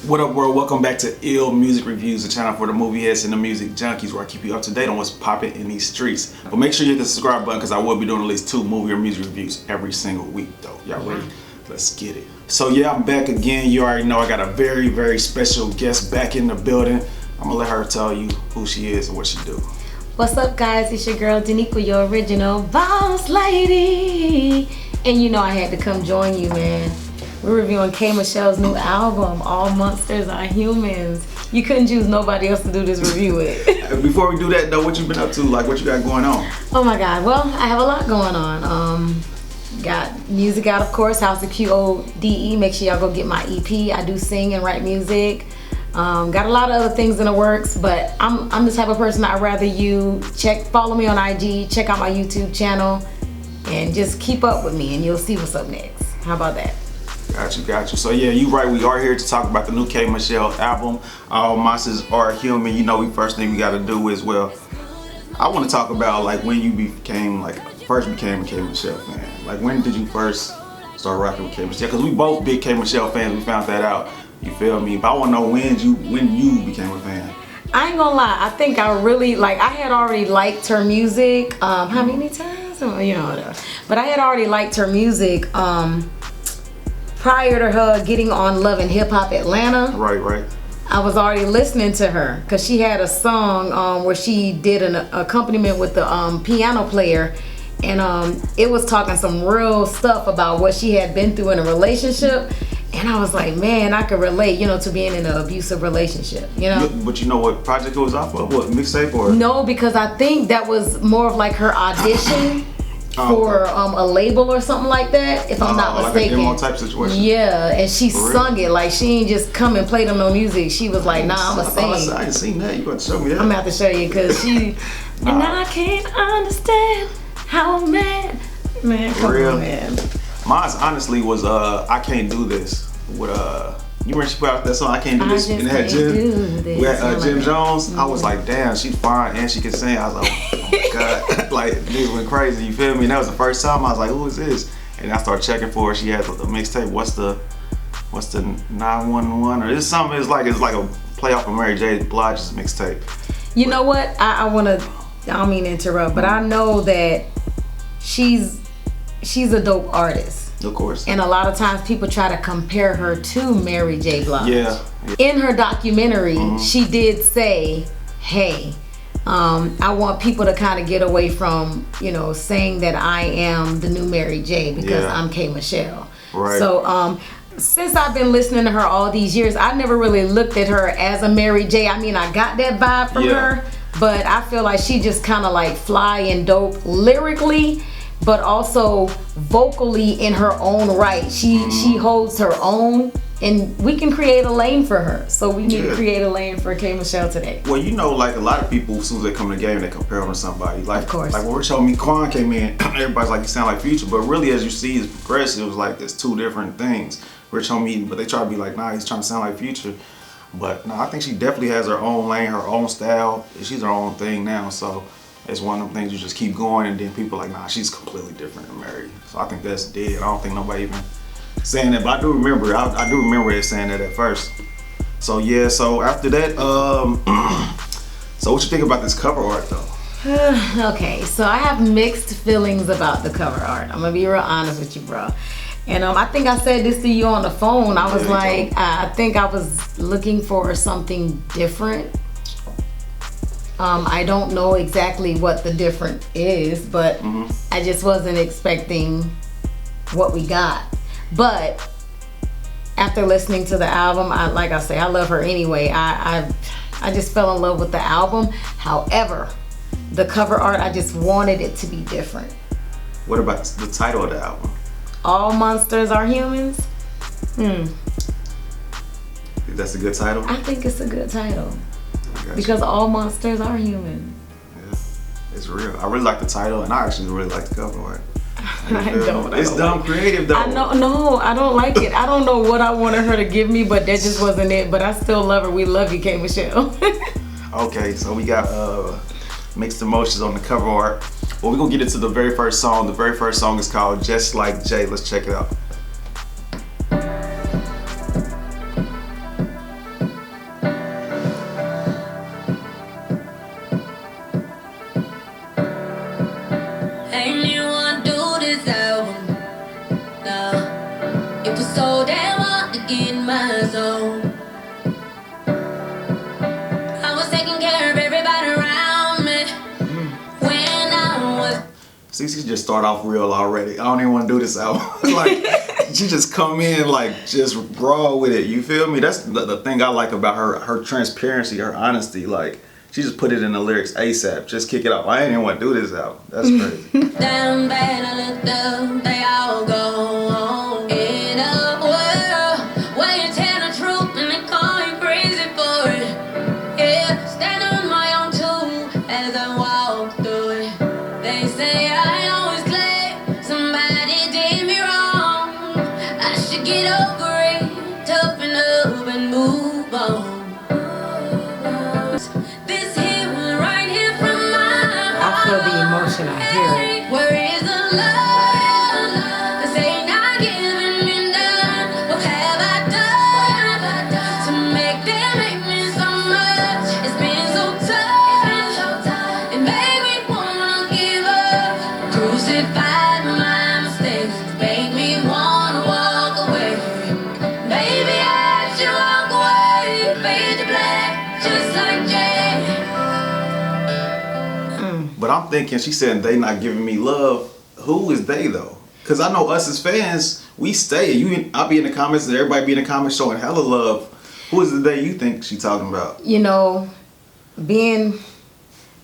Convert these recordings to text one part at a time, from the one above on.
What up, world? Welcome back to Ill Music Reviews, the channel for the movie heads and the music junkies, where I keep you up to date on what's popping in these streets. But make sure you hit the subscribe button, because I will be doing at least 2 movie or music reviews every single week, though. Y'all ready? Let's get it. So yeah, I'm back again. You already know I got a very, very special guest back in the building. I'm gonna let her tell you who she is and what she do. What's up, guys? It's your girl Denequia, your original boss lady. And you know I had to come join you, man. We're reviewing K.Michelle's new album, All Monsters Are Humans. You couldn't choose nobody else to do this review with. Before we do that though, what you been up to? Like, what you got going on? Oh my God, well, I have a lot going on. Got music out, of course, House of QODE. Make sure y'all go get my EP. I do sing and write music. Got a lot of other things in the works, but I'm the type of person I'd rather you follow me on IG, check out my YouTube channel, and just keep up with me and you'll see what's up next. How about that? Got you. So yeah, you right. We are here to talk about the new K.Michelle album, All Monsters Are Human. You know, first thing we got to do is, well, I want to talk about like when you first became a K.Michelle fan. Like, when did you first start rocking with K.Michelle? Because we both big K.Michelle fans. We found that out. You feel me? But I want to know when you became a fan. I ain't gonna lie. I think I really I had already liked her music. How many times? You know, but I had already liked her music. Prior to her getting on Love and Hip Hop Atlanta. Right. I was already listening to her because she had a song where she did an accompaniment with the piano player, and it was talking some real stuff about what she had been through in a relationship, and I was like, man, I could relate, you know, to being in an abusive relationship, you know. But you know what project it was off of? What, mixtape or? No, because I think that was more of like her audition. For a label or something like that, if I'm not mistaken. Like a demo type situation. Yeah, and she sung it. Like, she ain't just come and play them no music. She was like, nah, I'ma sing. I ain't seen that. You got to show me that. I'm gonna have to show you, because she and I can't understand how man come on, man. Mine honestly was I Can't Do This with you remember she put out that song I Can't Do This, and it had Jim Jones. I was like, damn, she's fine and she can sing. I was like, oh my God, like, niggas went crazy, you feel me? And that was the first time I was like, who is this? And I started checking for her. She had the mixtape. What's the 911 or it's something? It's like a play off of Mary J. Blige's mixtape. You know what? I don't mean to interrupt, but I know that she's a dope artist. Of course. And a lot of times people try to compare her to Mary J. Blige. Yeah. In her documentary, she did say, hey, I want people to kind of get away from, you know, saying that I am the new Mary J. because I'm K.Michelle. Right. So since I've been listening to her all these years, I never really looked at her as a Mary J. I mean, I got that vibe from her, but I feel like she just kind of like fly and dope lyrically, but also vocally in her own right. She holds her own, and we can create a lane for her. So we need to create a lane for K.Michelle today. Well, you know, like a lot of people, as soon as they come in the game, they compare them to somebody. Like, of course. Like when Rich Homie Quan came in, everybody's like, you sound like Future. But really, as you see, it's progressive. It was like, there's 2 different things. Rich Homie, but they try to be like, nah, he's trying to sound like Future. But no, I think she definitely has her own lane, her own style. She's her own thing now. So it's one of them things you just keep going, and then people are like, nah, she's completely different than Mary. So I think that's dead. I don't think nobody even saying that, but I do remember. I do remember it saying that at first. So yeah. So after that, so what you think about this cover art though? Okay, so I have mixed feelings about the cover art. I'm gonna be real honest with you, bro. And I think I said this to you on the phone. I was like, I think I was looking for something different. I don't know exactly what the different is, but I just wasn't expecting what we got. But after listening to the album, like I say, I love her anyway. I just fell in love with the album. However, the cover art, I just wanted it to be different. What about the title of the album? All Monsters Are Humans? That's a good title? I think it's a good title. Because all monsters are human. Yeah, it's real. I really like the title, and I actually really like the cover art. It's dumb creative though. No, I don't like it. I don't know what I wanted her to give me, but that just wasn't it. But I still love her. We love you, K.Michelle. Okay, so we got mixed emotions on the cover art. Well, we're gonna get into the very first song. The very first song is called Just Like Jay. Let's check it out. my soul. I was taking care of everybody around me when I was. See, she just start off real already. I don't even want to do this album. Like, she just come in like just raw with it. You feel me? That's the thing I like about her transparency, her honesty. Like, she just put it in the lyrics ASAP. Just kick it off. I ain't even want to do this album. That's crazy. Down bad, I looked up, they all go in a world where you tell the truth and they call you crazy for it. Yeah, stand on my own too as I walk through it. They say I always claim somebody did me wrong. I should get over it, toughen up and move on. This here was right here from my heart. I feel the emotion. I hear it. Where is the love? 'Cause ain't not giving me none. What have I done to make them hate me so much? It's been so tough. It made me wanna give up. Crucified my mistakes. Made me wanna walk away. Baby, I should walk away. Fade to black, just like Jay. But I'm thinking, she said they not giving me love. Who is they though? Because I know us as fans, we stay. I'll be in the comments and everybody be in the comments showing hella love. Who is the they you think she talking about? You know,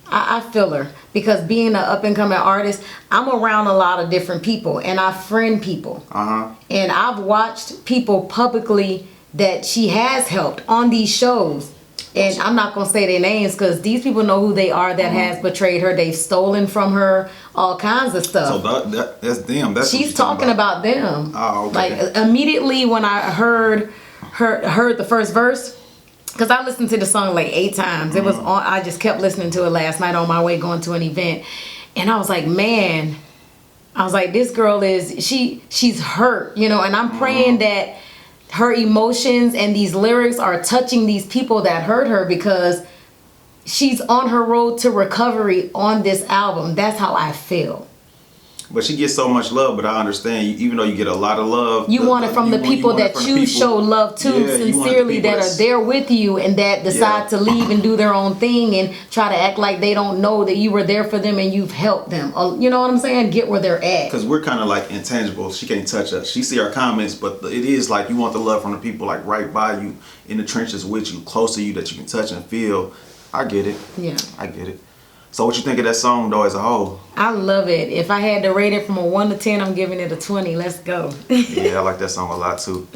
I feel her, because being an up and coming artist, I'm around a lot of different people and I friend people. And I've watched people publicly that she has helped on these shows. And I'm not going to say their names because these people know who they are that has betrayed her. They've stolen from her all kinds of stuff. So that's them. That's She's talking about them. Oh, okay. Like immediately when I heard the first verse, because I listened to the song like 8 times. It was on. I just kept listening to it last night on my way going to an event, and I was like, man, I was like, this girl she's hurt, you know. And I'm praying that her emotions and these lyrics are touching these people that hurt her, because she's on her road to recovery on this album. That's how I feel. But she gets so much love, but I understand, even though you get a lot of love, you want it from the people that you show love to, sincerely, that are there with you and that decide to leave and do their own thing and try to act like they don't know that you were there for them and you've helped them. You know what I'm saying? Get where they're at. Because we're kind of like intangible. She can't touch us. She see our comments, but it is like you want the love from the people like right by you, in the trenches with you, close to you, that you can touch and feel. I get it. Yeah. I get it. So what you think of that song though as a whole? I love it. If I had to rate it from a 1 to 10, I'm giving it a 20. Let's go. Yeah, I like that song a lot too.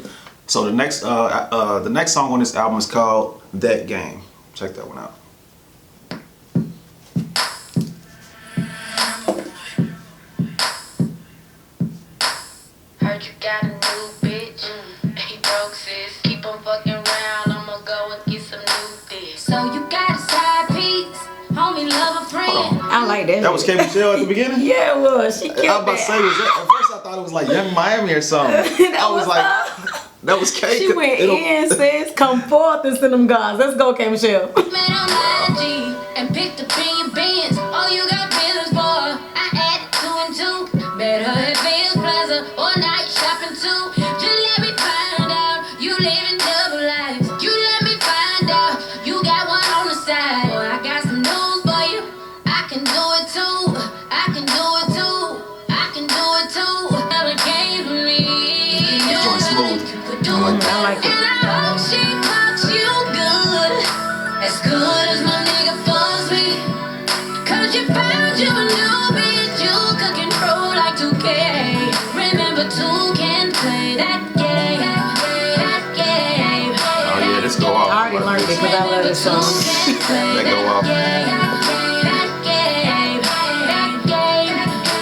So the next song on this album is called That Game. Check that one out. Heard you got a new bitch. He broke, sis. Keep on fucking around. I'ma go and get some new dick. So you got a side piece. Homie, love a friend. I like that. That was K.Michelle at the beginning? Yeah, it was. She killed I was about to say, at first I thought it was like Young Miami or something. I was like, that was K. She went in, says, come forth and send them guys. Let's go, K.Michelle. Man, I'm IG and picked up in your bins. All you got feelings for. I added 2 and 2. Better at Village Plaza or night shopping too. Just let me find out you living double lives. You let me find out you got one on the side. Boy, I got some news for you. I can do it too. I can do it too. I can do it too. Never came for me. Joint smooth. I like it. And I hope she fucks you good. As good as my nigga fucks me. 'Cause you found you a new bitch. You cooking pro like 2K. Remember 2 can play that game. That game. Oh yeah, this go off. I already learned it because I love this song. That go off.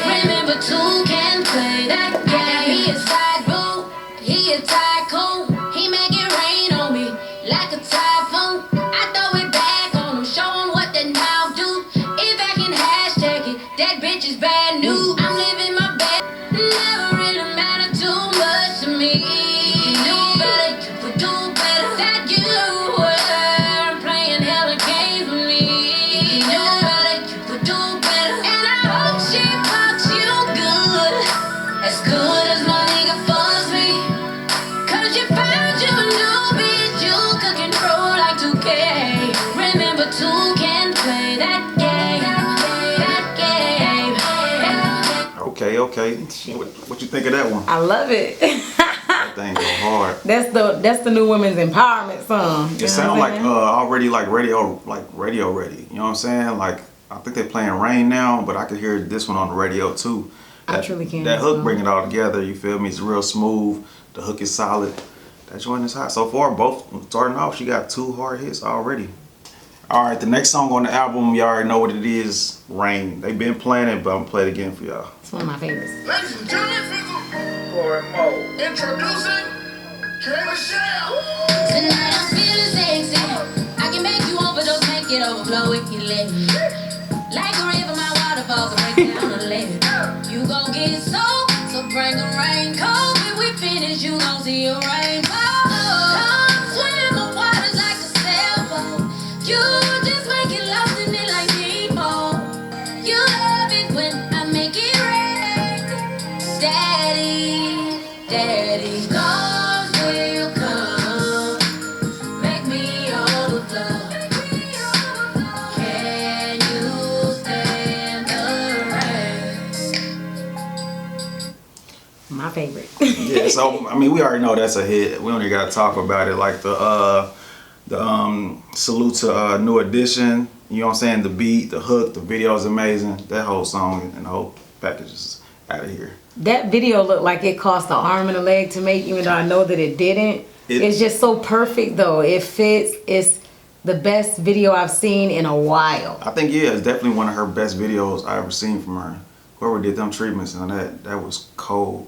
Remember 2 can play that game. He a side boo. He a tycoon. He make it rain on me like a typhoon. I throw it back on him, show him what the now do. If I can hashtag it, that bitch is bad news. I'm living my best. Never really matter too much to me. You better, you could do better than you were. Playing hella games with me. You better, you could do better. And I hope she fucks you good. As good as my nigga fucks me. 'Cause you found you a new two can play that game. Okay, okay. What you think of that one? I love it. That thing go hard. That's the new women's empowerment song. It sounds like already like radio ready. You know what I'm saying? Like I think they're playing Rain now, but I could hear this one on the radio too. I truly can. That hook bring it all together. You feel me? It's real smooth. The hook is solid. That joint is hot. So far, both starting off, she got 2 hard hits already. All right, the next song on the album, y'all already know what it is. Rain. They've been playing it, but I'm gonna play it again for y'all. It's one of my favorites. Ladies and gentlemen, for more, introducing K.Michelle. Tonight I'm feeling sexy. I can make you overdose, make it overflow if you let me. Like a river, my waterfalls break down a levee. You gon' get soaked, so bring a raincoat. When we finish, you gon' see a rainbow. Come swim the waters like a sailboat. You just make it lost in it like Nemo. You love it when I make it rain. Daddy, daddy, God will come. Make me overflow. Can you stand the rain? My favorite. Yeah, so I mean, we already know that's a hit. We don't even gotta talk about it. Like the salute to New Edition. You know what I'm saying? The beat, the hook, the video is amazing. That whole song and the whole package is out of here. That video looked like it cost an arm and a leg to make, even though I know that it didn't. It's just so perfect though. It fits. It's the best video I've seen in a while. I think it's definitely one of her best videos I ever seen from her. Whoever did them treatments and that was cold.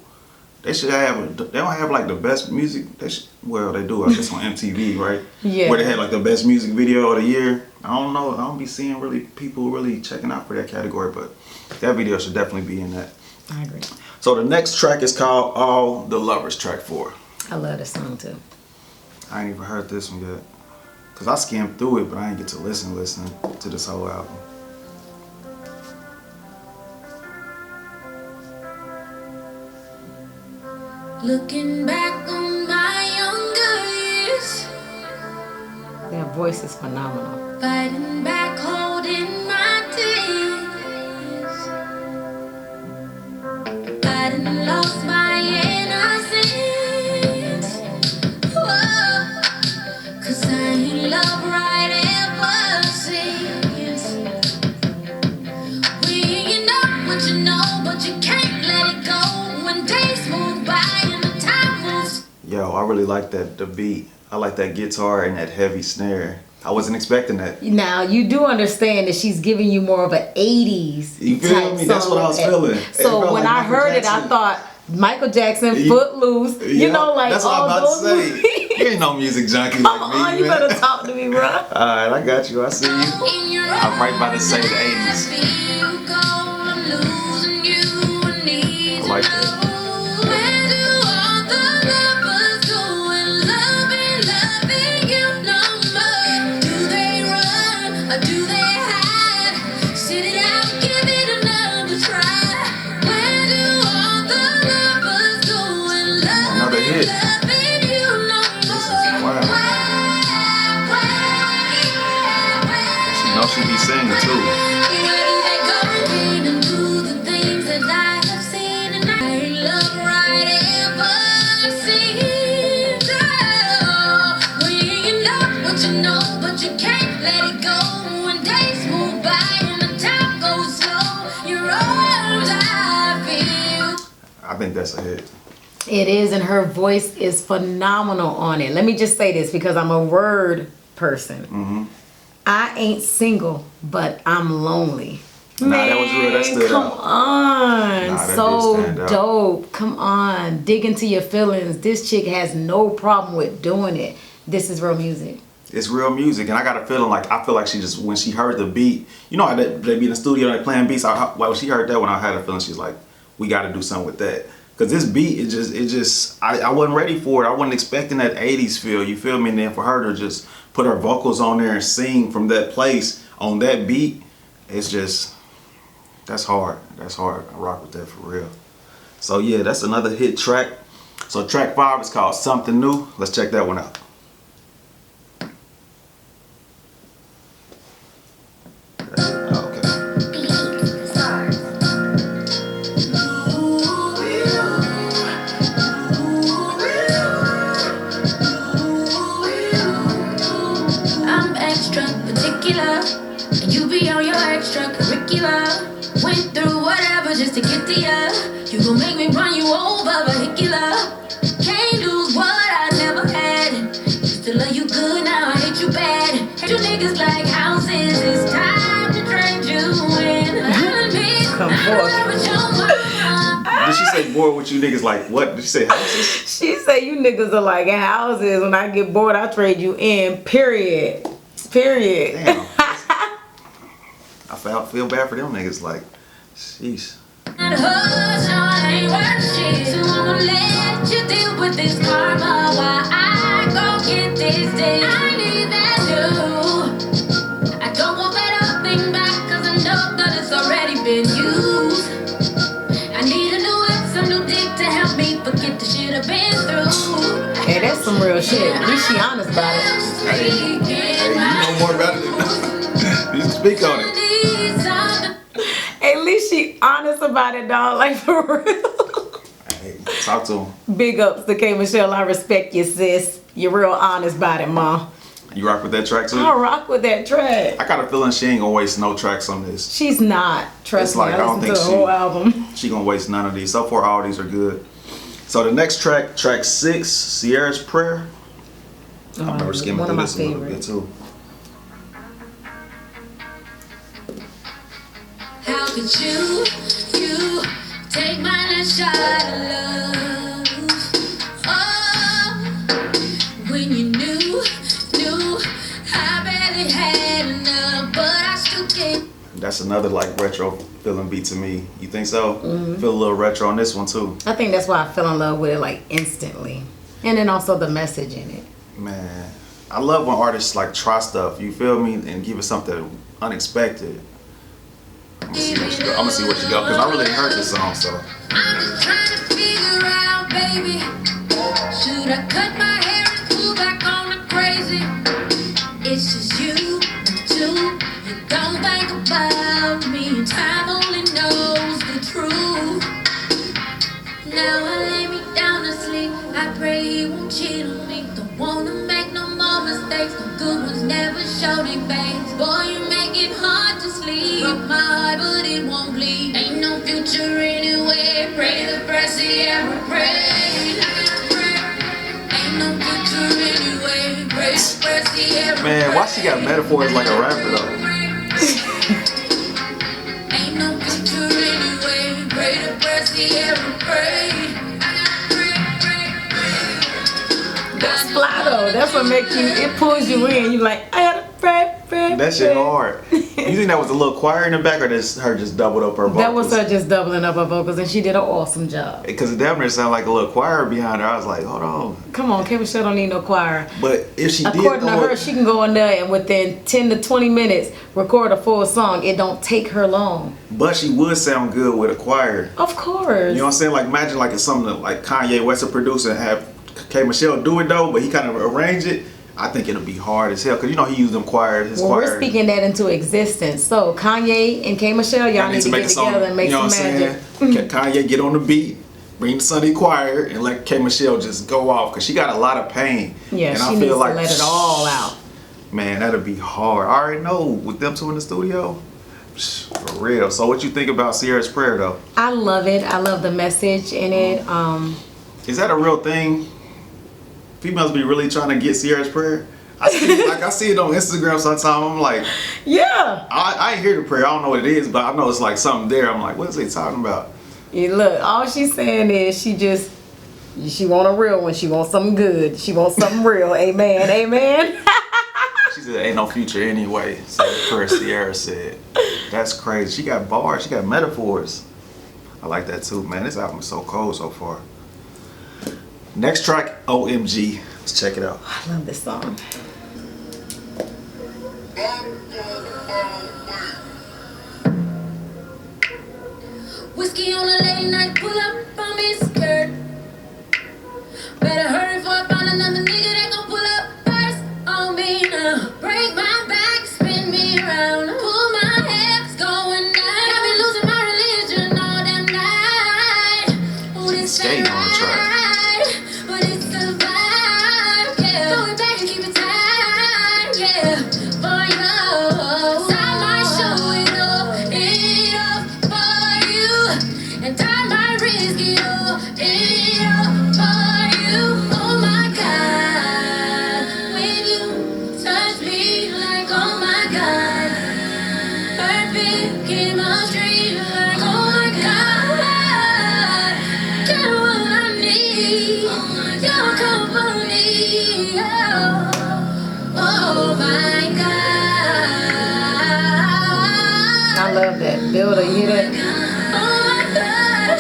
They should have. They don't have like the best music. Well, they do. I guess on MTV, right? Yeah. Where they had like the best music video of the year. I don't know. I don't be seeing people really checking out for that category, but that video should definitely be in that. I agree. So the next track is called All the Lovers, track 4. I love this song too. I ain't even heard this one yet. Cause I skimmed through it, but I ain't get to listen to this whole album. Looking back on my younger years, Their voice is phenomenal. fighting back, holding my tears. I done lost my innocence. Whoa, 'cause I ain't loved right ever since. You know what you know, but you can't let it go. When days move by and the time moves. Yo, I really like the beat. I like that guitar and that heavy snare. I wasn't expecting that. Now you do understand that she's giving you more of an 80s You feel type me? That's what I was song. feeling. It So felt when like I Michael heard it, I Jackson. thought Michael Jackson, Footloose, you Yeah, know, like that's what all I'm about those to say. movies. You ain't no music junkie Come like me. on, you man. better talk to me, bro. Alright, I got you. I see you. I'm right about to say the 80s. I like that. Where do all the lovers go when loving you no more? Do they run or do they hide? Sit it out, give it another try. Where do all the lovers go when Another hit. loving you no more? Wow. She know she be singing too. Where do they go and do the things that I have seen and I ain't love right ever since? Oh, well, you know what you know, but you can't let it go. When days move by and the time goes slow, your arms I feel. I think that's a hit. It is, and her voice is phenomenal on it. Let me just say this because I'm a word person. Mm-hmm. I ain't single, but I'm lonely. Nah, that was real. That stood come out. on. Nah, that So did stand out. dope. Come on. Dig into your feelings. This chick has no problem with doing it. This is real music. It's real music, and I got a feeling like she just when she heard the beat, you know how they be in the studio like playing beats. When she heard that, when I had a feeling, she's like, we got to do something with that. Cause this beat, I wasn't ready for it. I wasn't expecting that 80s feel. You feel me? And then for her to just put her vocals on there and sing from that place on that beat, it's just that's hard. That's hard. I rock with that for real. So yeah, that's another hit track. So track 5 is called Something New. Let's check that one out. extracurricular. Went through whatever just to get to ya. You gon' make me run you over, vehicular. Can't lose what I never had. Used to love you good, now I hate you bad. Hate you niggas like houses. It's time to trade you in. Come forth. Did she say bored with you niggas like what? Did she say houses? She say you niggas are like houses. When I get bored, I trade you in. Period. Period. Damn. I feel bad for them niggas. Like, sheesh. And hush, no, I ain't worth shit. So I'ma let you deal with this karma while I go get this dick. I need that too. I don't want that thing back, cause I know that it's already been used. I need a new whip, some new dick to help me forget the shit I've been through. Hey, that's some real shit. At least she honest about it. Hey, you know more about it than you speak on it. At least she honest about it, dog. Like, for real. Hey, talk to him. Big ups to K.Michelle. I respect you, sis. You're real honest about it, ma. You rock with that track too? I rock with that track. I got a feeling she ain't gonna waste no tracks on this. She's not. Trust It's me. like, I I don't listened to think the whole album. She gonna waste none of these. So far, all these are good. So the next track, track 6, Siera's Prayer. I remember skimming one through of my this a little bit favorites. too. How could you take my last shot of love? Oh, when you knew I barely had enough, but I still can't. That's another like retro feeling beat to me. You think so? Feel a little retro on this one too. I think that's why I fell in love with it like instantly. And then also the message in it. Man, I love when artists like try stuff, you feel me, and give it something unexpected. I'm gonna see what you got, because I really ain't heard this song, so. I'm just trying to figure out, baby, should I cut my hair and pull back on the crazy? It's just you, too. You don't think about me. Time only knows the truth. Now I lay me down to sleep. I pray he won't cheat on me. Don't wanna make no more mistakes. The good ones never show their face. Boy, you make it hard to sleep. Broke my heart, but it won't bleed. Ain't no future anyway. Pray the prayer, Siera, pray. Ain't no future anyway. Pray the prayer, Siera. Man, why she got metaphors like a rapper though? Ain't no future anyway. Pray the prayer, Siera, pray. That's fly though. That's what makes you, it pulls you in. You like, I gotta pray. That shit hard. You think that was a little choir in the back, or this her just doubled up her vocals? That was her just doubling up her vocals, and she did an awesome job. Because it definitely sounded like a little choir behind her. I was like, hold on. Come on, K.Michelle don't need no choir. But if she did According to go her, she can go in there and within 10 to 20 minutes record a full song. It don't take her long. but she would sound good with a choir. Of course. You know what I'm saying? Like imagine like it's something that, like Kanye West a producer and have K.Michelle do it though, but he kind of arrange it. I think it'll be hard as hell because you know he used them choirs. His well, choir. we're speaking that into existence. So Kanye and K.Michelle, y'all need to get together and make some magic. Kanye get on the beat, bring the Sunday choir, and let K.Michelle just go off because she got a lot of pain. Yeah, and she I needs feel to like, let it all out. Man, that'll be hard. I already know with them two in the studio. For real. So what you think about Siera's Prayer though? I love it. I love the message in it. Is that a real thing? Females be really trying to get Siera's Prayer? I see it on Instagram sometimes. I'm like, Yeah. I ain't hear the prayer. I don't know what it is, but I know it's like something there. I'm like, what is they talking about? Yeah, look, all she's saying is she want a real one. She wants something good. She wants something real. Amen. Amen. She said, ain't no future anyway. So the prayer Siera said. That's crazy. She got bars. She got metaphors. I like that too, man. This album is so cold so far. Next track, OMG. Let's check it out. I love this song. Whiskey on a late night, pull up on me skirt. Better hurry before I find another nigga that gon' pull up first on me now. Break my back, spin me around, pull my hair, it's going down. Got me losing my religion all damn night. Oh, this Skating on the track. right, but it's the vibe, yeah. Throw it back and keep it tight, yeah. For you, I might show it all. Oh my God. I love that. Builder, you hear that? Oh my God.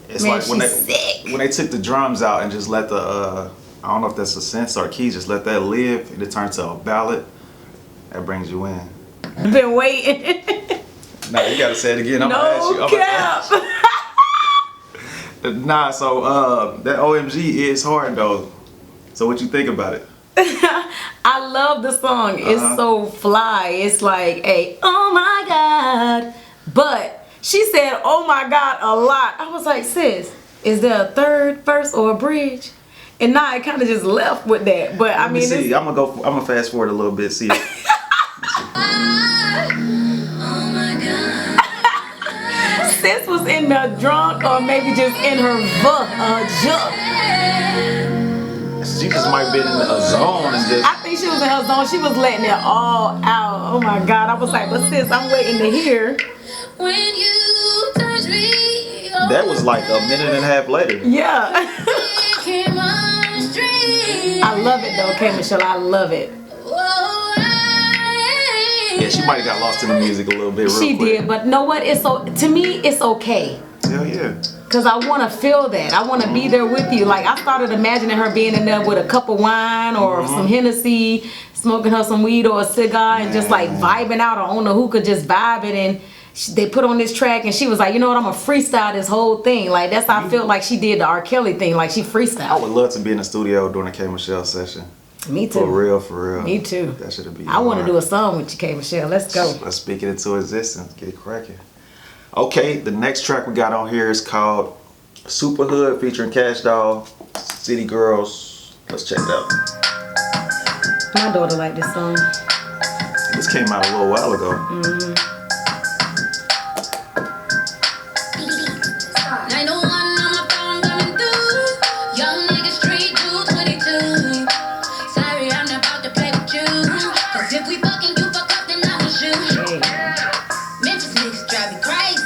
It's Man, like when she's sick. they took the drums out and just let the I don't know if that's a synth or key, just let that live and it turns to a ballad. That brings you in. I've been waiting. Now you gotta say it again. I'm gonna ask you. No I'm gonna cap. ask you. Nah, so that OMG is hard though. So what you think about it? I love the song. It's so fly. It's like, hey, oh my God. But she said, oh my God, a lot. I was like, sis, is there a third verse or a bridge? And now I kind of just left with that. But I mean, See, I'm gonna fast forward a little bit. See. Oh my God. sis was in the drunk or maybe just in her junk. She just might have been in a zone and just. I think she was in her zone. She was letting it all out. Oh my God. I was like, but sis, I'm waiting to hear. When you touch me, That was like a minute and a half later. Yeah. came on the street. I love it though, K.Michelle. I love it. Oh, Yeah, she might have got lost in the music a little bit. Real She quick. did, but know what? It's so to me, it's okay. Hell yeah. Cause I want to feel that. I want to be there with you. Like I started imagining her being in there with a cup of wine or some Hennessy, smoking her some weed or a cigar, and just like vibing out or on the hookah, just vibing. And they put on this track, and she was like, you know what? I'm gonna freestyle this whole thing. Like that's how I feel like she did the R. Kelly thing. Like she I freestyled. would love to be in the studio during a K.Michelle session. Me too. For real, for real. Me too. That should be. I want to do a song with you, K.Michelle. Let's go. Let's speak it into existence. Get it cracking. Okay, the next track we got on here is called Super Hood featuring Cash Doll, City Girls. Let's check it out. My daughter liked this song. This came out a little while ago. 901 on my phone coming through. Young nigga street 222. Sorry, I'm not about to play with you. Cause if we fucking you fuck up, then I'ma shoot. Hey. Memphis niggas drive me crazy.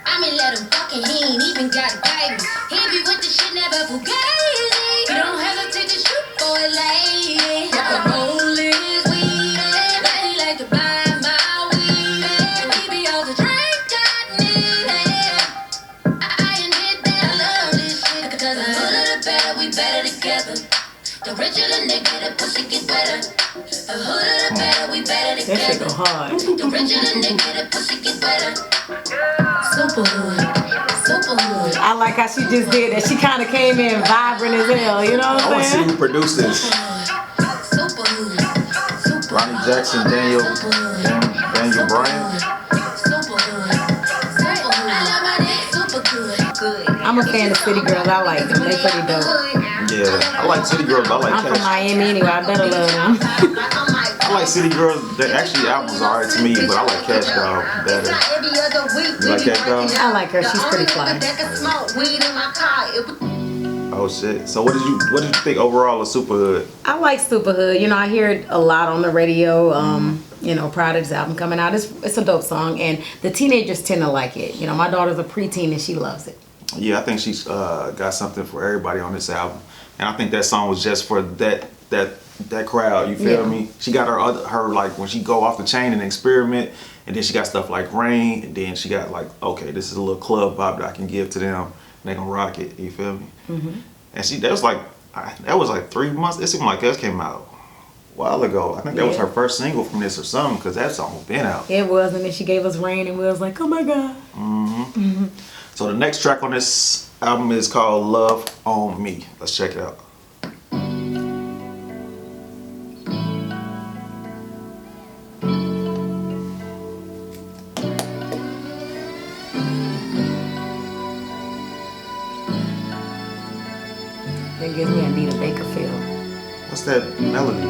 I mean, let him fucking, he ain't even got a baby. He be with the shit, never fugazi. He don't hesitate to shoot for a lady. The roll is weed, but he like to buy my weed. He be all the drink got needed. I ain't did that, I love this shit. Cause the hooder the better, we better together. The richer the nigga, the pussy get better. The hooder the better, we better That shit together. go hard. The richer the nigga, the pussy get better. Super hood, super hood. I like how she just did that. She kind of came in vibrant as hell. You know I what want I'm to see saying? who produced this. Super hood, super Ronnie Jackson, Daniel Bryan. super hood, super hood. I love my nigga, super good. I'm a fan of City Girls. I like them. They pretty dope. Yeah, I like City Girls, but I like I'm from Cash. Miami anyway. I better love them. I like City Girls. They actually albums are alright to me, but I like Cash Doll better. You like Cash Doll? I like her. She's pretty fly. Oh shit. So what did you think overall of Super Hood? I like Super Hood. You know, I hear it a lot on the radio. You know, prior to this album coming out, it's a dope song, and the teenagers tend to like it. You know, my daughter's a preteen and she loves it. Yeah, I think she's got something for everybody on this album, and I think that song was just for that crowd. You feel Yeah. me? She got her like when she go off the chain and experiment, and then she got stuff like Rain, and then she got like, okay, this is a little club vibe that I can give to them. And they gonna rock it. You feel me? And that was like 3 months. It seemed like that came out a while ago. I think that was Yeah. her first single from this or something, because that song been out. It was, and then she gave us Rain, and we was like, oh my God. So the next track on this album is called Love on Me. Let's check it out. That gives me Anita Baker feel. What's that melody?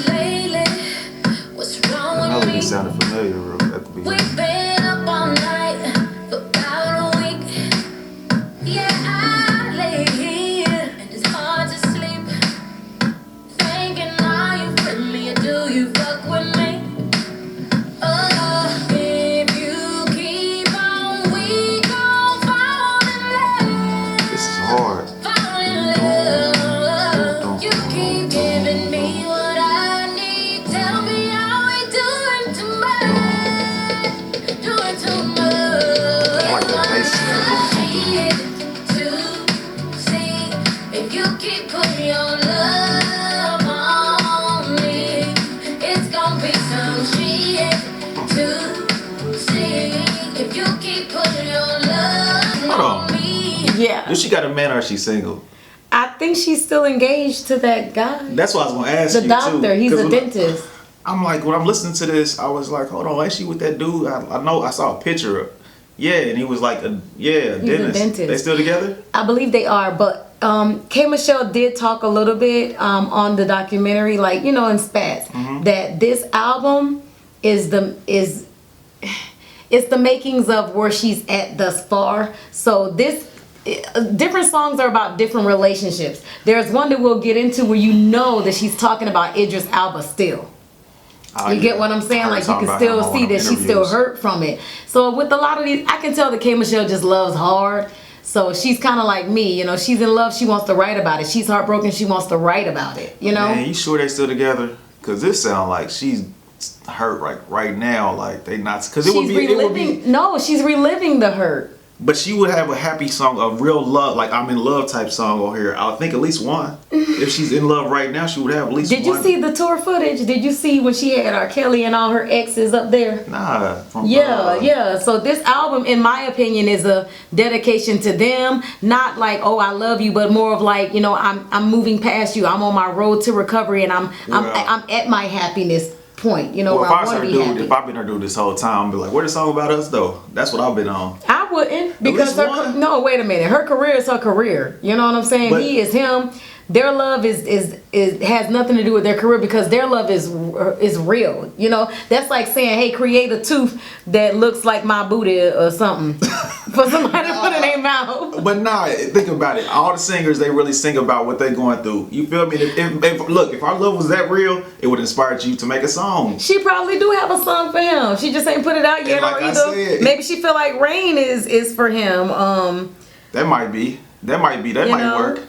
Lately, what's wrong The with melody me? sounded familiar at the beginning. We've been up all night for about a week. Yeah, I lay here and it's hard to sleep. Thinking, are you with me or do you fuck with me? Oh, if you keep on, we gon' fall in love. This is hard. Fall in love. Yeah. Does she got a man or is she single? I think she's still engaged to that guy. That's what I was gonna ask The you doctor, too. he's 'Cause a dentist. I'm like, when I'm listening to this, I was like, hold on, ain't she with that dude? I know I saw a picture of. Yeah, and he was like a dentist. They still together? I believe they are, but K.Michelle did talk a little bit on the documentary, like, you know, in spats, that this album is it's the makings of where she's at thus far. So this different songs are about different relationships. There's one that we'll get into where you know that she's talking about Idris Elba still. You get what I'm saying? Like, you can still see that she's still hurt from it. So with a lot of these, I can tell that K.Michelle just loves hard. So she's kind of like me, you know, she's in love, she wants to write about it. She's heartbroken, she wants to write about it, you know? Man, you sure they still together? Because this sound like she's hurt right now, like they not, because it would be. No, she's reliving the hurt. But she would have a happy song, a real love, like I'm in love type song on here. I think at least one. If she's in love right now, she would have at least one. Did you see the tour footage? Did you see when she had R. Kelly and all her exes up there? Nah. Yeah. So this album, in my opinion, is a dedication to them. Not like, oh, I love you, but more of like, you know, I'm moving past you. I'm on my road to recovery, and I'm at my happiness point, you know, well, where I want to be happy. If I've been her dude this whole time, I'd be like, what is the song about us though? That's what I've been on. I wouldn't, because no, wait a minute. Her career is her career. You know what I'm saying? He is him. Their love is has nothing to do with their career, because their love is real. You know, that's like saying, hey, create a tooth that looks like my booty or something for somebody to put in their mouth. But nah, think about it. All the singers, they really sing about what they're going through. You feel me? If our love was that real, it would inspire you to make a song. She probably do have a song for him. She just ain't put it out yet, like or either maybe she feel like Rain is for him. That might work.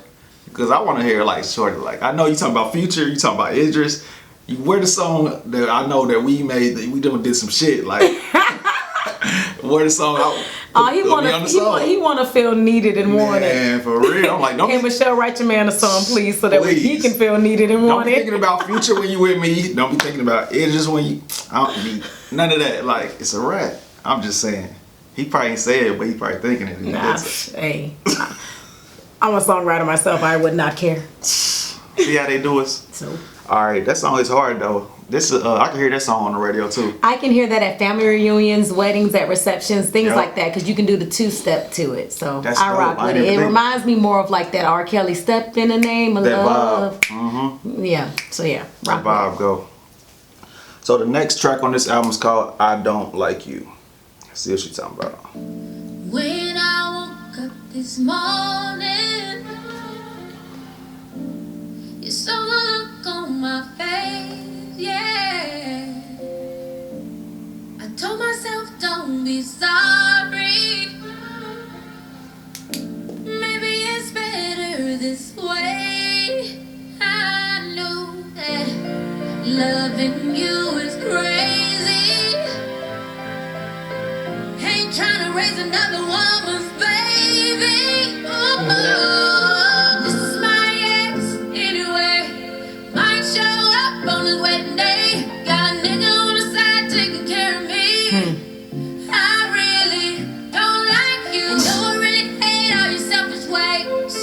Because I want to hear like shorty, like I know you talking about Future, you talking about Idris. Where the song that I know that we made, that we did some shit, like where the song he wanna feel needed and wanted. Man, for real. I'm like, K.Michelle, write your man a song, please, so that he can feel needed and wanted. Don't be thinking about Future when you with me. Don't be thinking about Idris when you. I don't need none of that. Like, it's a rap. I'm just saying. He probably ain't say it, but he probably thinking it. Hey. I'm a songwriter myself. I would not care. See how they do us? So. All right, that song is hard though. This I can hear that song on the radio too. I can hear that at family reunions, weddings, at receptions, things like that, because you can do the two-step to it. So I rock with it. It reminds me more of like that R. Kelly "Step in the Name of Love." Vibe. Yeah. So yeah, rock that vibe go. So the next track on this album is called "I Don't Like You." Let's see what she's talking about. When I woke up this morning, you saw the look on my face, yeah. I told myself, don't be sorry. Maybe it's better this way. I know that loving you is crazy. Ain't trying to raise another woman's baby. This is my ex anyway. Might show up on his wedding day. Got a nigga on the side taking care of me. I really don't like you. I know I really hate all your selfish ways.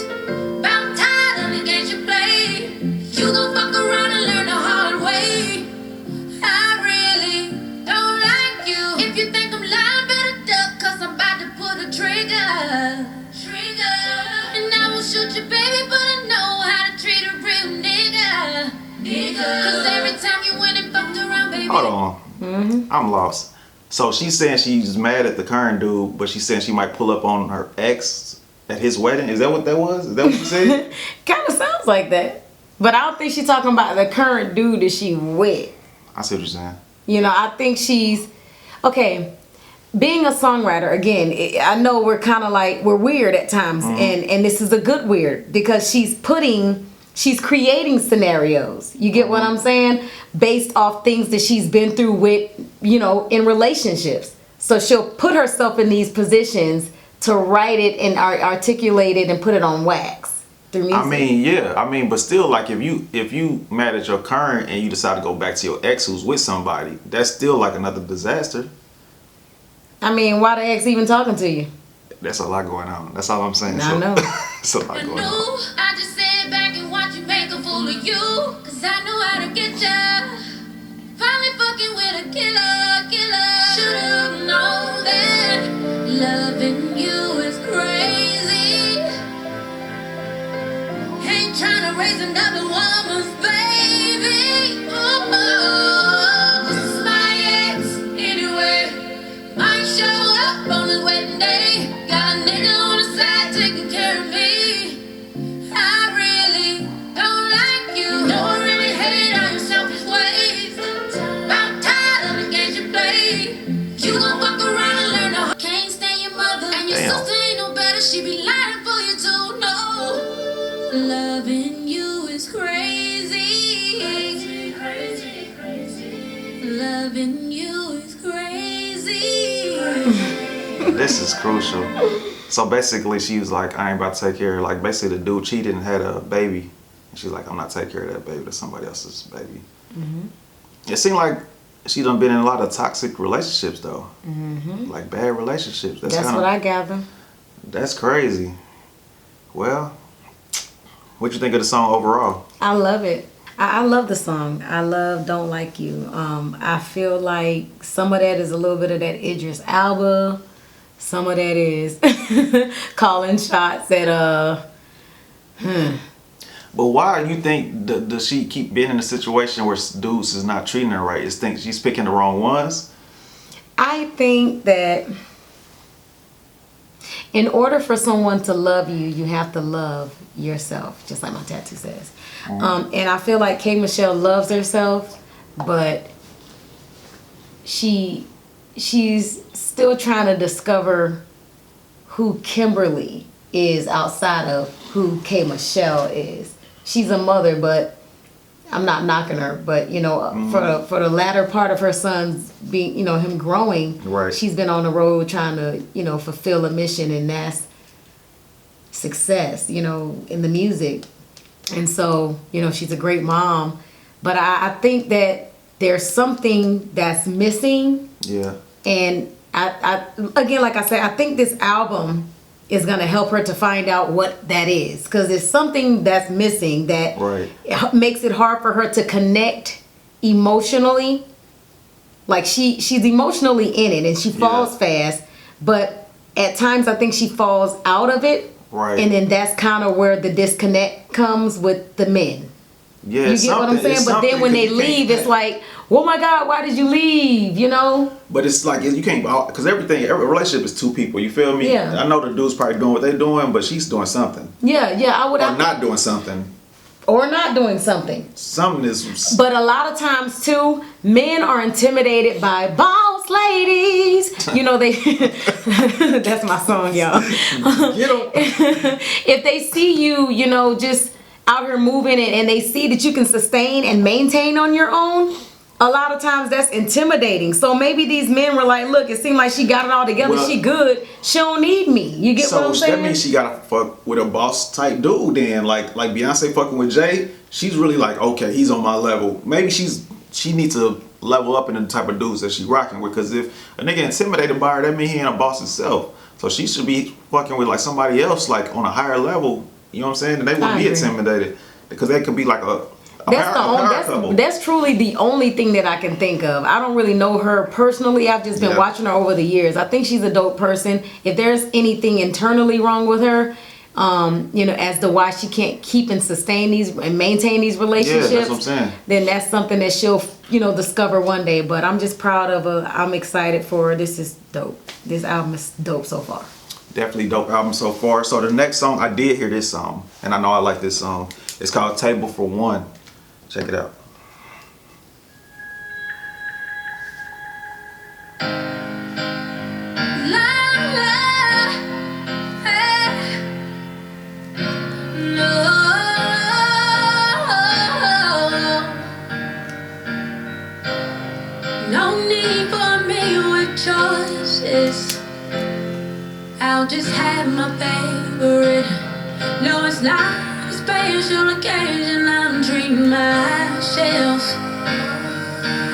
But I'm tired of the games you play. You gon' fuck around and learn the hard way. I really don't like you. If you think I'm lying, better duck, cause I'm about to pull the trigger. And I will shoot you, baby, but I know how to treat a real nigga. Cause every time you went and fucked around, baby. Hold on. I'm lost. So she's saying she's mad at the current dude, but she's saying she might pull up on her ex at his wedding. Is that what that was? Is that what you said? Kind of sounds like that. But I don't think she's talking about the current dude that she with. I see what you're saying. You know, I think she's... Okay, being a songwriter, again, I know we're kind of like... We're weird at times. And this is a good weird. Because she's creating scenarios. You get what I'm saying? Based off things that she's been through with, you know, in relationships. So she'll put herself in these positions to write it and articulate it and put it on wax. I mean, yeah. I mean, but still, like, if you mad at your current and you decide to go back to your ex who's with somebody, that's still like another disaster. I mean, why the ex even talking to you? That's a lot going on. That's all I'm saying. I know. It's a lot going on. I just sit back and watch you make a fool of you. Cause I know how to get ya. Finally fucking with a killer. Should've known that loving you is crazy. Ain't trying to raise another woman's baby. Oh, this is my ex anyway. Might show up on his wedding day. Got a nigga on the side taking care of me. I really don't like you. Don't really hate all your selfish ways. I'm tired of the games you play. You gon' walk around and learn to can't stand your mother. And your sister ain't no better. She be lying for you too. No, loving you is crazy. Loving you is crazy. This is crucial. So basically, she was like, I ain't about to take care of, like, basically the dude cheated and had a baby. And she's like, I'm not taking care of that baby. That's somebody else's baby. It seemed like she done been in a lot of toxic relationships, though. Like, bad relationships. That's what I gather. That's crazy. Well, what you think of the song overall? I love it. I love the song. I love Don't Like You. I feel like some of that is a little bit of that Idris Elba. Some of that is calling shots at But why do you think does she keep being in a situation where dudes is not treating her right? Is think she's picking the wrong ones? I think that in order for someone to love you, you have to love yourself, just like my tattoo says. And I feel like K.Michelle loves herself, but she's still trying to discover who Kimberly is outside of who K.Michelle is. She's a mother, but I'm not knocking her. But you know, for the latter part of her son's being, you know, him growing, Right. She's been on the road trying to, you know, fulfill a mission, and that's success, you know, in the music. And so, you know, she's a great mom, but I think that there's something that's missing. Yeah. And I again, like I said, I think this album is gonna help her to find out what that is, because there's something that's missing that makes it hard for her to connect emotionally. Like she's emotionally in it and she falls fast, but at times I think she falls out of it. Right. And then that's kind of where the disconnect comes with the men. Yeah, you get what I'm saying? But then when they leave, it's like, oh my God, why did you leave? You know? But it's like, you can't, because every relationship is two people, you feel me? Yeah. I know the dude's probably doing what they're doing, but she's doing something. Yeah, I would. Or not doing something. Or not doing something. Something is. But a lot of times too, men are intimidated by boss ladies. You know, they. That's my song, y'all. If they see you, you know, just out here moving and they see that you can sustain and maintain on your own, a lot of times that's intimidating. So maybe these men were like, look, it seemed like she got it all together. Well, she good. She don't need me. You get what I'm saying? So that means she gotta fuck with a boss type dude then. Like Beyonce fucking with Jay. She's really like, okay, he's on my level. Maybe she needs to level up in the type of dudes that she rocking with. Because if a nigga intimidated by her, that means he ain't a boss himself. So she should be fucking with like somebody else like on a higher level. You know what I'm saying? And they wouldn't be intimidated. Because they could be like that's truly the only thing that I can think of. I don't really know her personally. I've just been watching her over the years. I think she's a dope person. If there's anything internally wrong with her, you know, as to why she can't keep and sustain these and maintain these relationships, that's what I'm saying. Then that's something that she'll, you know, discover one day. But I'm just proud of her. I'm excited for her. This is dope. This album is dope so far. Definitely dope album so far. So the next song, I did hear this song, and I know I like this song. It's called Table for One. Check it out. No need for me with choices. I'll just have my favorite. No, it's not a special occasion. I'm treating myself.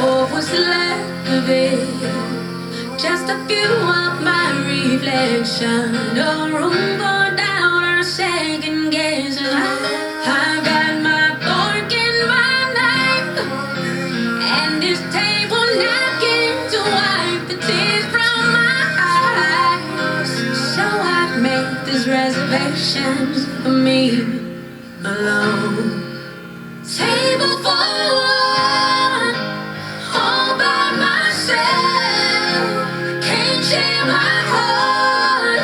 Or what's left of it. Just a few of my reflection. No room for doubt or second guess. I've got my fork and my knife, and this table napkin to wipe the tears from my eyes. So I've made this reservation for me alone. Table for one, all by myself. Can't share my heart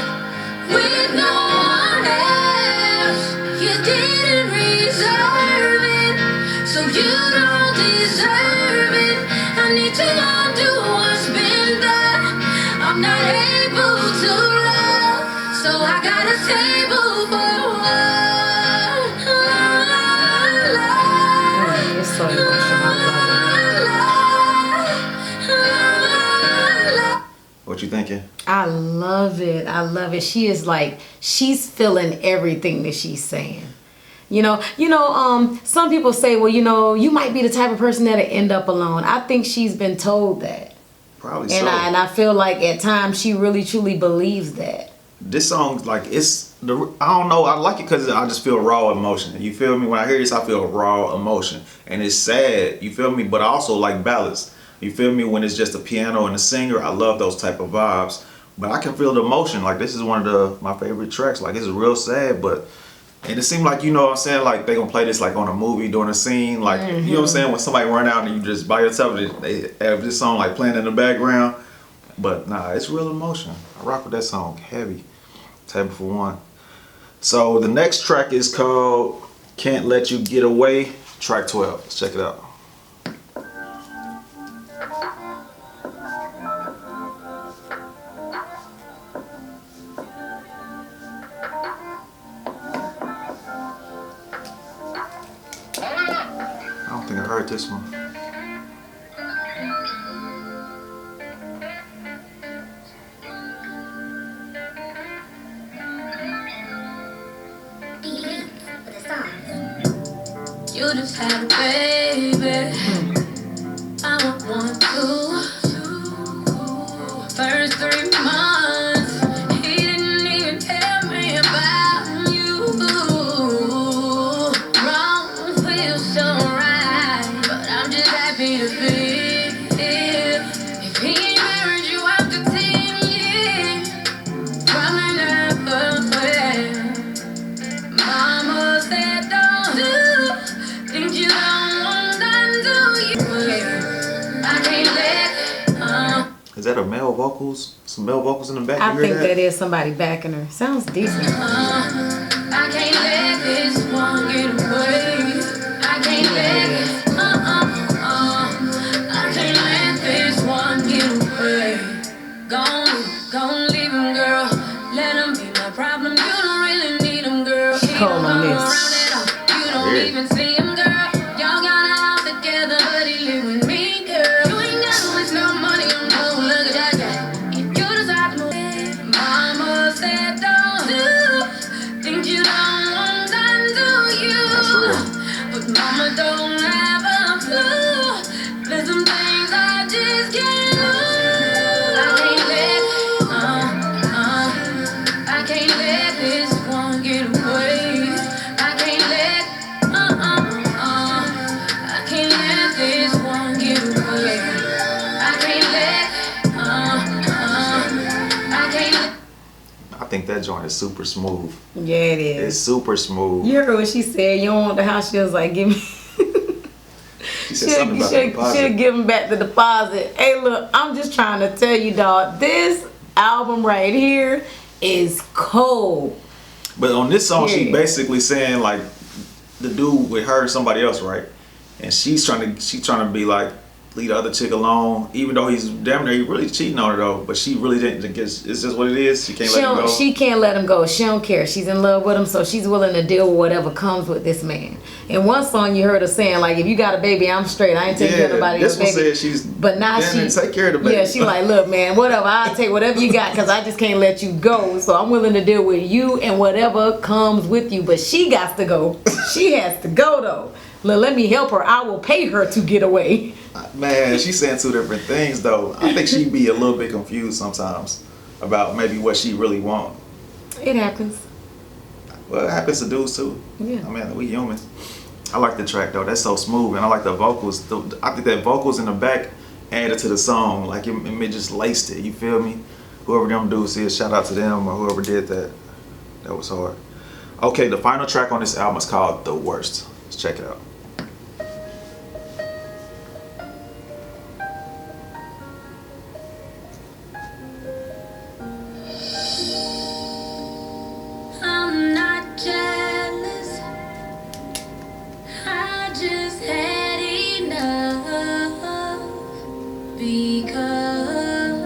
with no one else. You didn't reserve it, so you don't deserve it. I need to undo what's been done. I'm not able to love, so I got a table for one. It's so emotional. What you thinking? I love it. I love it. She is like, she's feeling everything that she's saying. Some people say, well, you might be the type of person that'll end up alone. I think she's been told that. Probably And so. I feel like at times she really truly believes that. This song, like, I don't know, I like it because I just feel raw emotion. You feel me? When I hear this, I feel raw emotion. And it's sad, you feel me? But I also like ballads. You feel me? When it's just a piano and a singer, I love those type of vibes. But I can feel the emotion. Like, this is one of my favorite tracks. Like, it's real sad, and it seemed like, you know what I'm saying, like they gonna play this like on a movie during a scene, like, you know what I'm saying, when somebody run out and you just by yourself, they have this song like playing in the background. But nah, it's real emotion. I rock with that song heavy. Table for one. So the next track is called Can't Let You Get Away, track 12. Let's check it out. I don't think I heard this one. You just had a baby. I want one too. First 3 months, he didn't even tell me about you. Wrong feels so right, but I'm just happy to be here. If he ain't married you after 10 years, probably never will. Mama said don't do things you don't want done to you. I can't let Is that a male vocals? Some male vocals in the back? I You hear think that is somebody backing her. Sounds decent. I can't let this one get away. I can't let I can't let this one get away. Gone leave him, girl. Let him be my problem. You don't really need him, girl. He Cold don't on come this. around at all. You don't Yeah. even see him, girl. Y'all got a house together, but he live with me, girl. You ain't gotta waste no money on no look at that guy. If you decide to move, mama said don't do things you don't want done to you. That's real. But mama don't have a clue. There's some things I just can't do. I can't let this one get away. I can't let I can't let this one get away. I can't let I can't let. I think that joint is super smooth. Yeah, it It's is. super smooth. You heard what she said. You don't want the house. She was like, give me. She said something about the Should deposit. give him back the deposit. Hey, look, I'm just trying to tell you, dog. This album right here is cold. But on this song, she Period. basically saying like the dude with her and somebody else, right? And she's trying to be like, leave the other chick alone, even though he's damn near he really cheating on her though. But she really didn't. It's just what it is. She can't let him go. She can't let him go. She don't care. She's in love with him, so she's willing to deal with whatever comes with this man. In one song, you heard her saying like, "If you got a baby, I'm straight. I ain't taking care of nobody this else's one baby." said she's. But now damn she near take care of the baby. Yeah, she like, look, man, whatever. I'll take whatever you got because I just can't let you go. So I'm willing to deal with you and whatever comes with you. But she got to go. She has to go though. Look, let me help her. I will pay her to get away. Man, she's saying two different things though. I think she'd be a little bit confused sometimes. about maybe what she really want. It happens. Well, it happens to dudes too. Yeah. I mean, we human. I like the track though. That's so smooth, and I like the vocals. I think that vocals in the back added to the song. Like it just laced it. You feel me? Whoever them dudes is, shout out to them or whoever did that. That was hard. Okay, the final track on this album is called The Worst. Let's check it out. I'm not jealous. I just had enough because,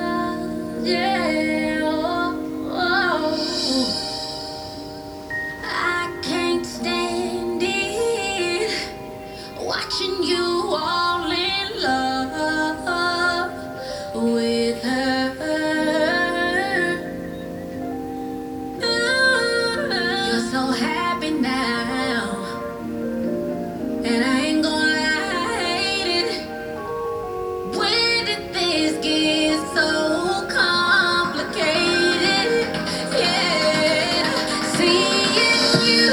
yeah, I can't stand it watching you all in love with her. You're so happy now, and I ain't gonna hide it. When did this get so complicated? Yeah, seeing you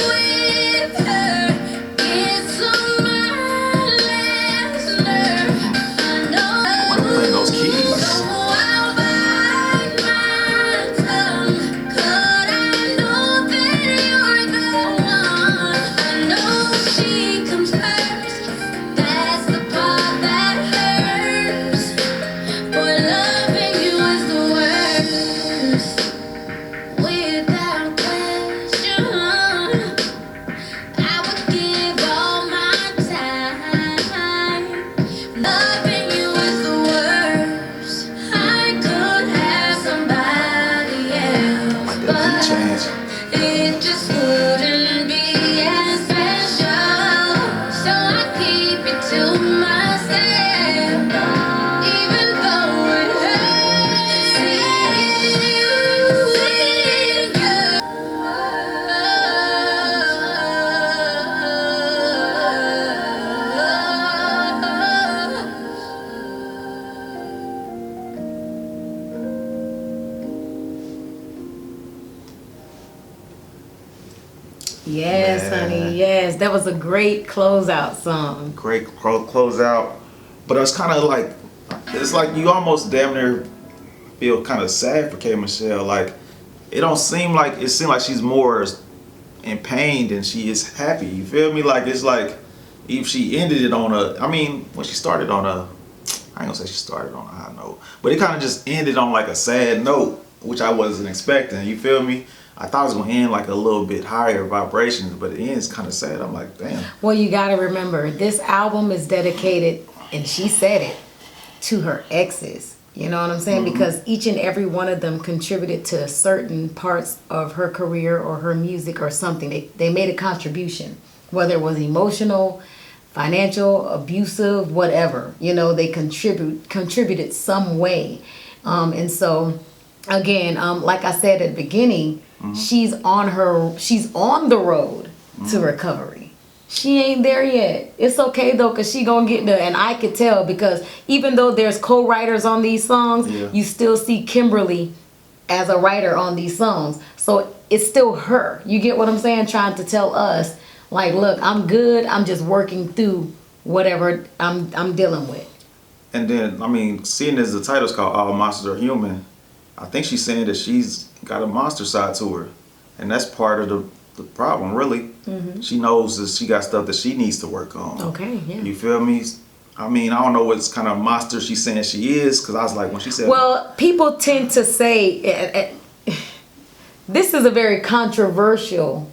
with her gets on my last nerve. I know. Why you playing those keys? So I'll bite my tongue, 'cause I know that you're the one. I know she comes first. That's the part that hurts. Boy, loving you is the worst. Without question, I would give all my time. Loving you is the worst. I could have somebody else, Like that beat change. but it just wouldn't be as special. So I keep it to myself, even though it hurts. Seeing you with her. Yes, Man. honey. Yes, that was a great closeout song. Great close out, but it's kind of like, it's like you almost damn near feel kind of sad for K.Michelle. Like it don't seem like, it seems like she's more in pain than she is happy. You feel me? Like it's like if she ended it on a, I mean, when she started on a, I ain't gonna say she started on a high note, but it kind of just ended on like a sad note, which I wasn't expecting. You feel me? I thought it was gonna end like a little bit higher vibrations, but it ends kind of sad. I'm like, damn. Well, you got to remember, this album is dedicated, and she said it, to her exes. You know what I'm saying? Because each and every one of them contributed to certain parts of her career or her music or something. They made a contribution, whether it was emotional, financial, abusive, whatever. You know, they contributed some way. And so, again, like I said at the beginning, she's on the road to recovery. She ain't there yet. It's okay though, cause she gonna get there. And I could tell, because even though there's co-writers on these songs, you still see Kimberly as a writer on these songs. So it's still her. You get what I'm saying? Trying to tell us, like, look, I'm good. I'm just working through whatever I'm dealing with. And then, I mean, seeing as the title's called All Monsters Are Human, I think she's saying that she's got a monster side to her. And that's part of the problem, really. She knows that she got stuff that she needs to work on. Okay, yeah. You feel me? I mean, I don't know what kind of monster she's saying she is, because I was like, when she said... Well, people tend to say, this is a very controversial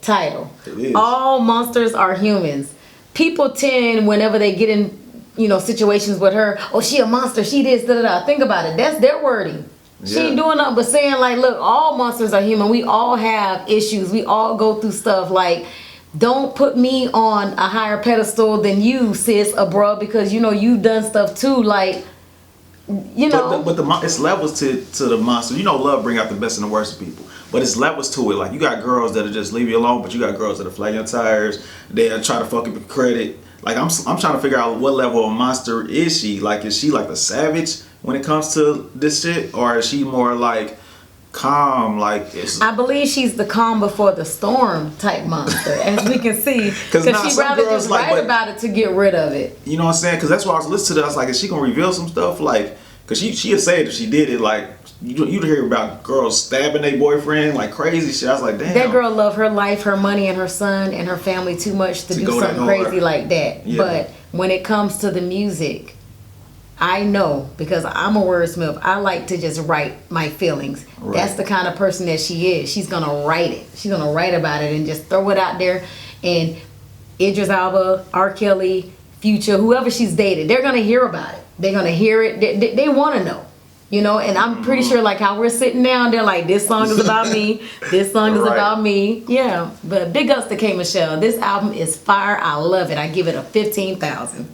title. It is. All monsters are humans. People tend, whenever they get in, situations with her, oh, she a monster, she this, da da da. Think about it. That's their wording. She ain't doing nothing but saying, like, look, all monsters are human. We all have issues. We all go through stuff. Like, don't put me on a higher pedestal than you, sis, or bruh, because, you've done stuff too. Like, But it's levels to the monster. Love bring out the best and the worst of people. But it's levels to it. Like, you got girls that'll just leave you alone, but you got girls that'll flag your tires. They'll try to fuck up your credit. Like, I'm trying to figure out what level of monster is she. Like, is she like a savage when it comes to this shit, or is she more like calm? Like I believe she's the calm before the storm type monster, as we can see, because nah, she'd some rather girls just like, write but- about it to get rid of it. You know what I'm saying? Because that's why I was listening to that. I was like, is she gonna reveal some stuff? Like, because she had said if she did it, like you'd hear about girls stabbing their boyfriend like crazy shit. I was like, damn. That girl loved her life, her money, and her son and her family too much to do go that something hard. crazy like that. Yeah. But when it comes to the music, I know, because I'm a wordsmith, I like to just write my feelings. Right. That's the kind of person that she is. She's gonna write it. She's gonna write about it and just throw it out there. And Idris Elba, R. Kelly, Future, whoever she's dated, they're gonna hear about it. They're gonna hear it. They want to know. You know, and I'm pretty sure, like how we're sitting down, they're like, this song is about me. This song is Right. about me. Yeah, but big ups to K.Michelle. This album is fire. I love it. I give it a 15,000.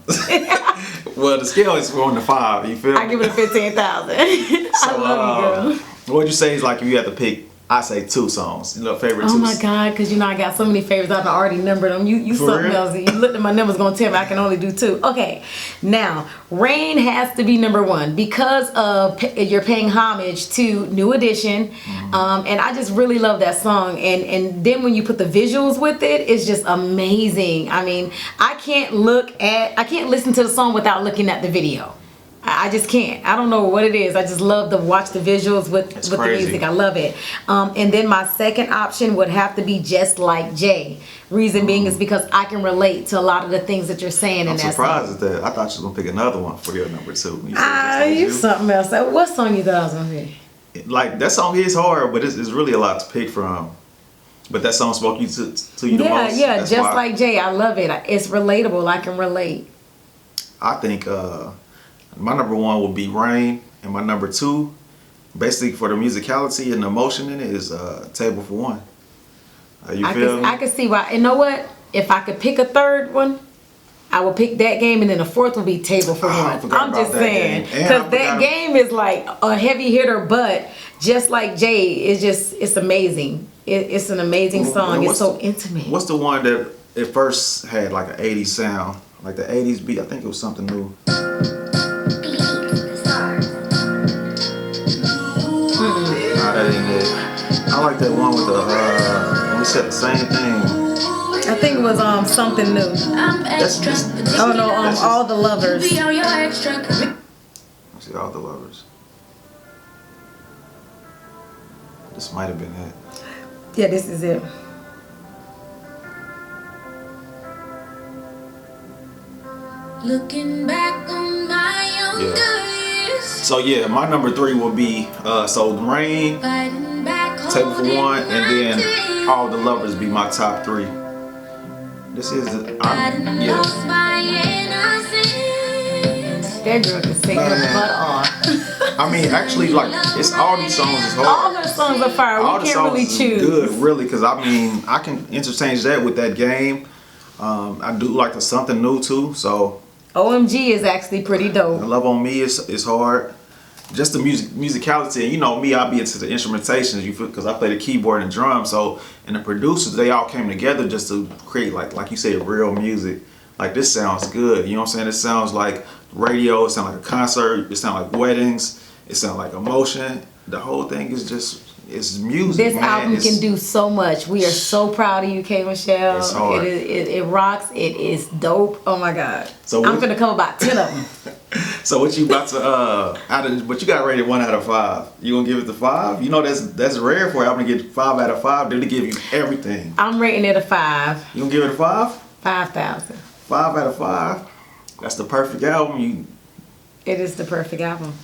Well, the scale is 1 to 5. You feel me? I give it a 15,000. I love you, girl. What'd you say is like if you had to pick? I say 2 songs. You know, favorite 2. Oh my God, because you know I got so many favorites. I've already numbered them. You For something real? else. You looked at my numbers, gonna tell me I can only do 2. Okay, now Rain has to be number 1 because of you're paying homage to New Edition, and I just really love that song. And then when you put the visuals with it, it's just amazing. I mean, I can't listen to the song without looking at the video. I just can't. I don't know what it is. I just love to watch the visuals with the crazy. music. I love it. And then my second option would have to be Just Like Jay. Reason being is because I can relate to a lot of the things that you're saying in I'm that surprised song. at that. I thought you was gonna pick another one for your number 2. You said Ah, Just Like you You. something else. What song you thought I was gonna pick? Like that song is hard, but it's really a lot to pick from. But that song spoke you to you the Yeah, most. yeah. That's Just why Like Jay. I love it. It's relatable. I can relate. I think my number 1 would be Rain, and my number 2, basically for the musicality and the emotion in it, is Table for One. You feel me? I could see why. You know what? If I could pick a third one, I would pick that game, and then the fourth would be Table for I One. forgot I'm about just that saying, game. And I because that forgot- game is like a heavy hitter, but Just Like Jay is it's amazing. It's an amazing song. And It's what's so the- intimate. What's the one that at first had like an 80s sound? Like the 80s beat? I think it was something new. Nah, that ain't it. I like that one with the, we said the same thing. I think it was something new. That's just, Oh no, All the Lovers. let's see, All the Lovers. This might have been it. Yeah, this is it. Looking back on my younger years, So yeah, my number 3 will be, so Rain, fighting back, Table for holding One, and then my All the Lovers be my top 3. This is the, tears. yeah. Lost my innocence. That girl can sing her Man. butt off. I mean, actually, like, it's all these songs is hard. All her songs are fire. All We the can't songs really is choose. good, really, because I mean, I can interchange that with that game. I do like the something new too, so OMG is actually pretty dope. Love on Me is hard. Just the musicality, and you know me, I'll be into the instrumentations, you feel, because I play the keyboard and drums. So, and the producers, they all came together just to create like you said, real music. Like this sounds good, you know what I'm saying? It sounds like radio, it sounds like a concert, it sounds like weddings, it sounds like emotion. The whole thing is just, it's music. This man. album It's- can do so much. We are so proud of you, K.Michelle. It's hard. It rocks. It is dope. Oh my God. So I'm what- gonna come about 10 of them. So what you about to but you got rated 1 out of 5. You gonna give it the 5? You know that's rare for an album to get 5 out of 5. Did it give you everything? I'm rating it a 5. You gonna give it a 5? 5,000. 5 out of 5. That's the perfect album. It is the perfect album.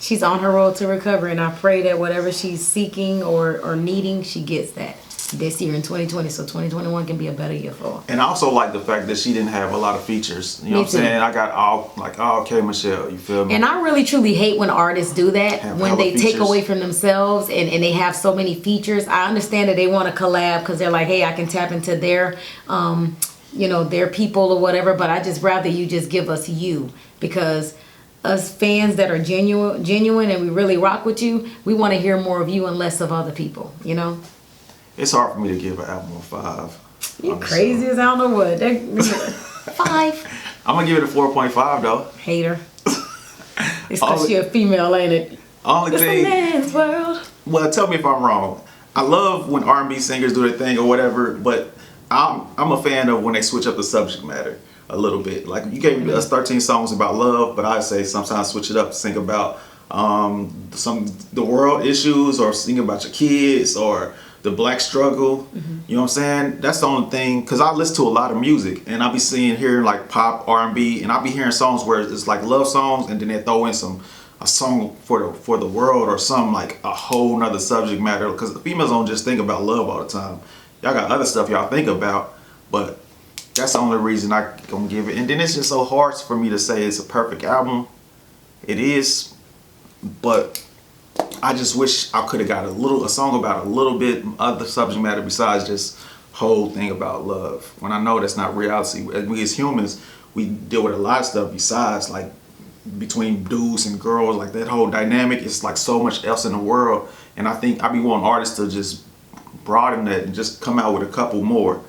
She's on her road to recovery, and I pray that whatever she's seeking or needing, she gets that this year in 2020, so 2021 can be a better year for her. And I also like the fact that she didn't have a lot of features. You know Me what I'm too. saying? I got all K.Michelle. You feel me? And I really truly hate when artists do that, Have when hella they take features. away from themselves and they have so many features. I understand that they want to collab because they're like, hey, I can tap into their their people or whatever, but I just rather you just give us you, because us fans that are genuine and we really rock with you, we want to hear more of you and less of other people, you know? It's hard for me to give an album a 5. You honestly. crazy as I don't know what. 5. I'm gonna give it a 4.5 though. Hater. It's because she a female, ain't it? Only It's thing. a man's world. Well, tell me if I'm wrong. I love when R&B singers do their thing or whatever, but I'm a fan of when they switch up the subject matter a little bit. Like you gave us 13 songs about love, but I say sometimes switch it up, sing about the world issues, or sing about your kids or the black struggle. You know what I'm saying? That's the only thing, because I listen to a lot of music and I be hearing like pop, R&B, and I be hearing songs where it's like love songs and then they throw in a song for the world or some like a whole nother subject matter, because the females don't just think about love all the time. Y'all got other stuff y'all think about, but that's the only reason I gonna give it. And then it's just so hard for me to say it's a perfect album. It is, but I just wish I could have got a song about a little bit other subject matter besides just whole thing about love. When I know that's not reality. We as humans, we deal with a lot of stuff besides like between dudes and girls, like that whole dynamic. It's like so much else in the world, and I think I be wanting artists to just broaden that and just come out with a couple more.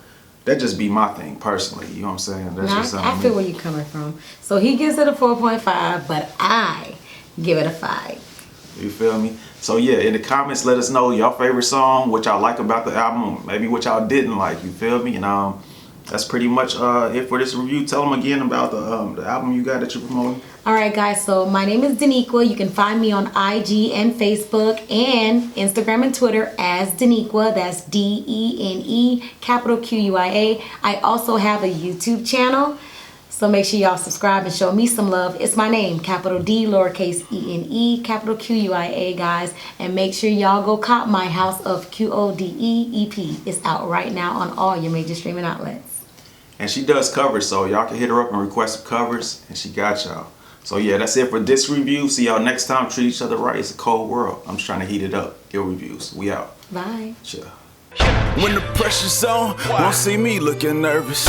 That just be my thing personally. You know what I'm saying? That's just I feel where you're coming from. So he gives it a 4.5, but I give it a 5. You feel me? So yeah, in the comments, let us know your favorite song, what y'all like about the album, maybe what y'all didn't like. You feel me? And that's pretty much it for this review. Tell them again about the album you got that you're promoting. Alright guys, so my name is Denequia. You can find me on IG and Facebook and Instagram and Twitter as Denequia. That's DENE capital QUIA. I also have a YouTube channel, so make sure y'all subscribe and show me some love. It's my name, capital D, lowercase ENE, capital QUIA, guys. And make sure y'all go cop my House of QODE EP. It's out right now on all your major streaming outlets. And she does covers, so y'all can hit her up and request some covers, and she got y'all. So yeah, that's it for this review. See y'all next time. Treat each other right. It's a cold world. I'm just trying to heat it up. Your reviews. We out. Bye. Chill. When the pressure's on, won't see me looking nervous.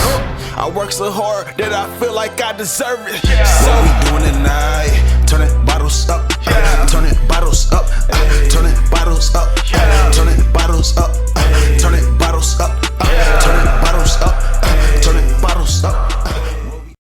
I work so hard that I feel like I deserve it. So we doing tonight, turning bottles up, turning bottles up, turning bottles up, turning bottles up, turning bottles up.